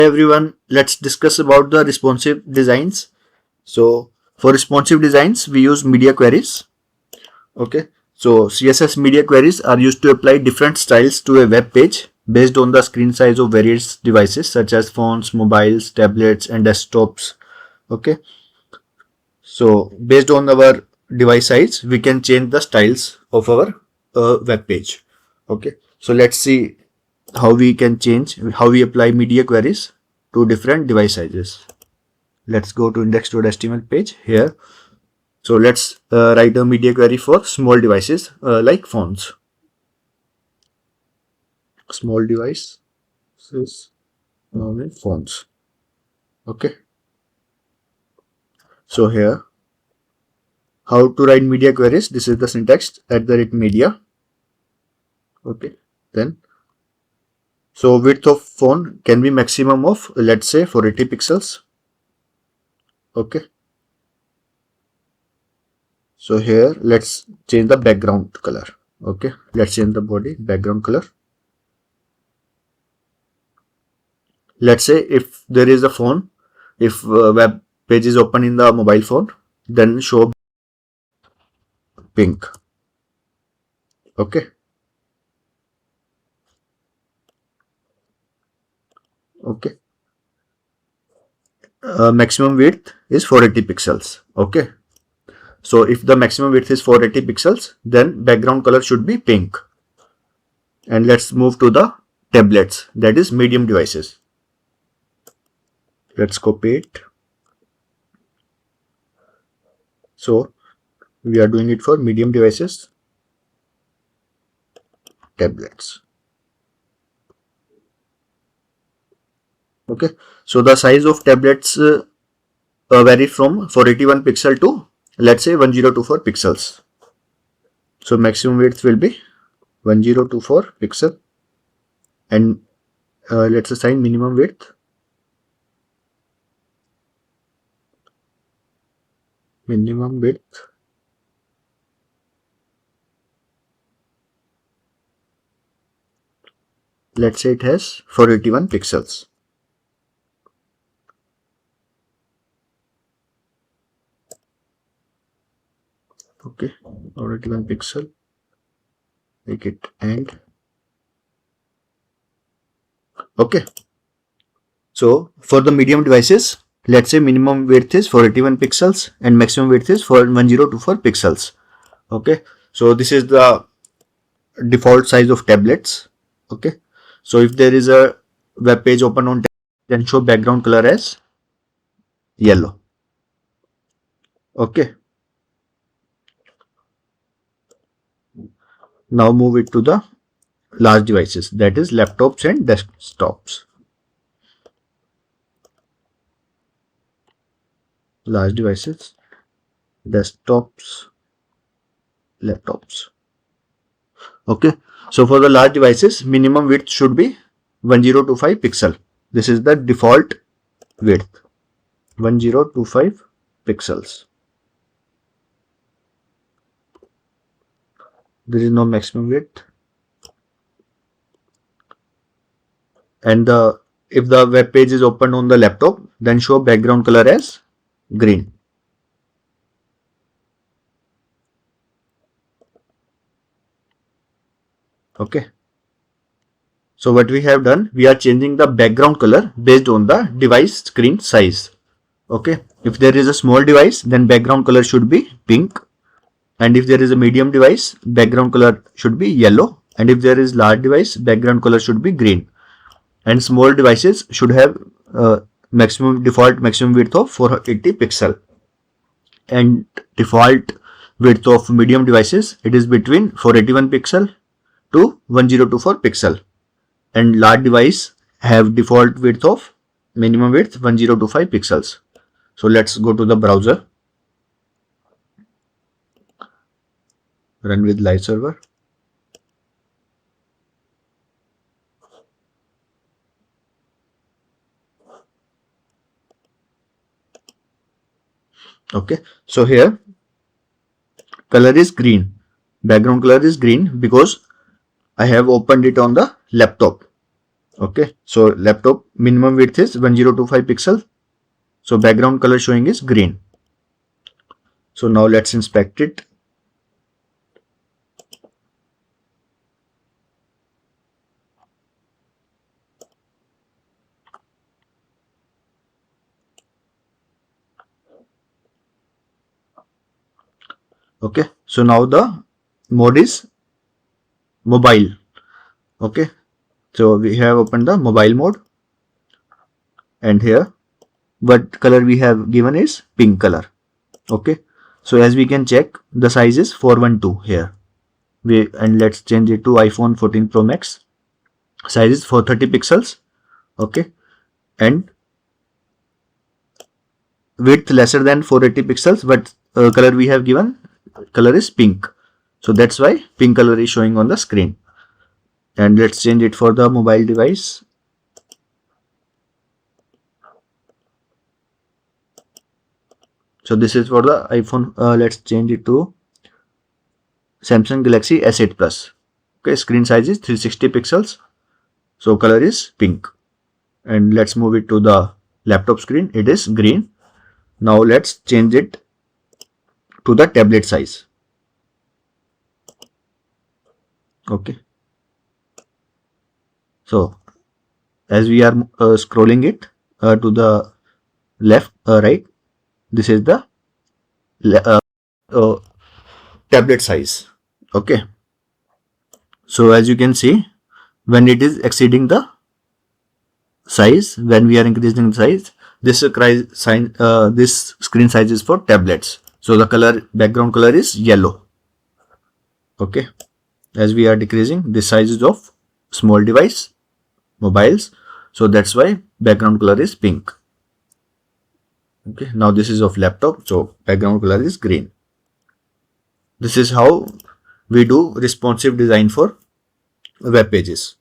Hey everyone, let's discuss about the responsive designs. So for responsive designs, we use media queries. Okay. So CSS media queries are used to apply different styles to a web page based on the screen size of various devices such as phones, mobiles, tablets, and desktops. Okay. So based on our device size, we can change the styles of our web page. Okay. So let's see how we can change, how we apply media queries to different device sizes. Let's go to index.html page here. So let's write a media query for small devices like phones. Small devices, phones. Okay. So here, how to write media queries. This is the syntax @media. Okay. Then, so width of phone can be maximum of, let's say, 480 pixels. Okay. So here, let's change the background color. Okay. Let's change the body background color. Let's say if there is a phone, if web page is open in the mobile phone, then show pink. Okay. Okay. Maximum width is 480 pixels. Okay. So if the maximum width is 480 pixels, then background color should be pink. And let's move to the tablets, that is medium devices. Let's copy it. So we are doing it for medium devices, tablets. Okay. So the size of tablets vary from 481 pixel to, let's say, 1024 pixels. So maximum width will be 1024 pixel, and let's assign minimum width let's say it has 481 pixels. Okay, 481 pixel, make it end. Okay, so for the medium devices, let's say minimum width is 481 pixels and maximum width is 1024 pixels. Okay, so this is the default size of tablets. Okay, so if there is a web page open on tablet, then show background color as yellow. Okay, now move it to the large devices, that is laptops and desktops. Large devices, desktops, laptops. Okay, so for the large devices, minimum width should be 1025 pixel. This is the default width, 1025 pixels. There is no maximum width. And if the web page is opened on the laptop, then show background color as green. Okay. So what we have done, we are changing the background color based on the device screen size. Okay. If there is a small device, then background color should be pink. And if there is a medium device, background color should be yellow. And if there is large device, background color should be green. And small devices should have default maximum width of 480 pixel. And default width of medium devices, it is between 481 pixel to 1024 pixel. And large device have default width of minimum width 1025 pixels. So let's go to the browser, run with live server. Okay, so here color is green, background color is green because I have opened it on the laptop. Okay, so laptop minimum width is 1025 pixel. So background color showing is green. So now let's inspect it. Okay, so now the mode is mobile. Okay, so we have opened the mobile mode, and here what color we have given is pink color. Okay, so as we can check, the size is 412 here. And let's change it to iPhone 14 Pro Max. Size is 430 pixels. Okay, and width lesser than 480 pixels, but color we have given, color is pink. So that's why pink color is showing on the screen. And let's change it for the mobile device. So this is for the iPhone. Let's change it to Samsung Galaxy S8 Plus. Okay, screen size is 360 pixels. So color is pink. And let's move it to the laptop screen. It is green. Now let's change it to the tablet size. Okay. So as we are scrolling it to the left, right, this is the uh, tablet size. Okay, so as you can see, when it is exceeding the size, when we are increasing the size, this screen size is for tablets. So the color, background color is yellow. Okay, as we are decreasing, this size is of small device, mobiles, so that's why background color is pink. Okay, now this is of laptop, so background color is green. This is how we do responsive design for web pages.